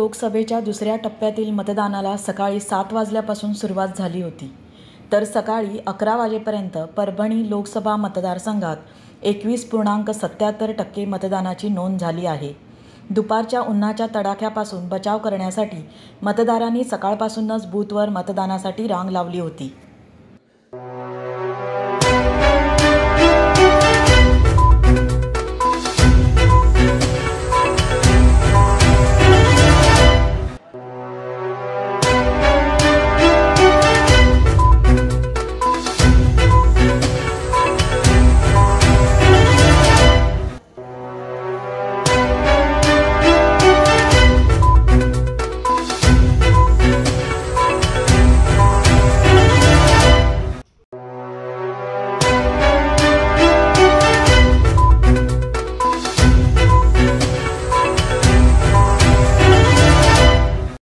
लोकसभेच्या दुसऱ्या टप्प्यातील मतदानाला सकाळी 7 वाजल्यापासून सुरुवात झाली होती. तर सकाळी 11 वाजेपर्यंत परभणी लोकसभा मतदारसंघात 21.77% मतदानाची नोंद झाली आहे. दुपारच्या उन्हाच्या तडाख्यापासून बचाव करण्यासाठी मतदारांनी सकाळपासूनच बूथवर मतदानासाठी रांग लावली होती.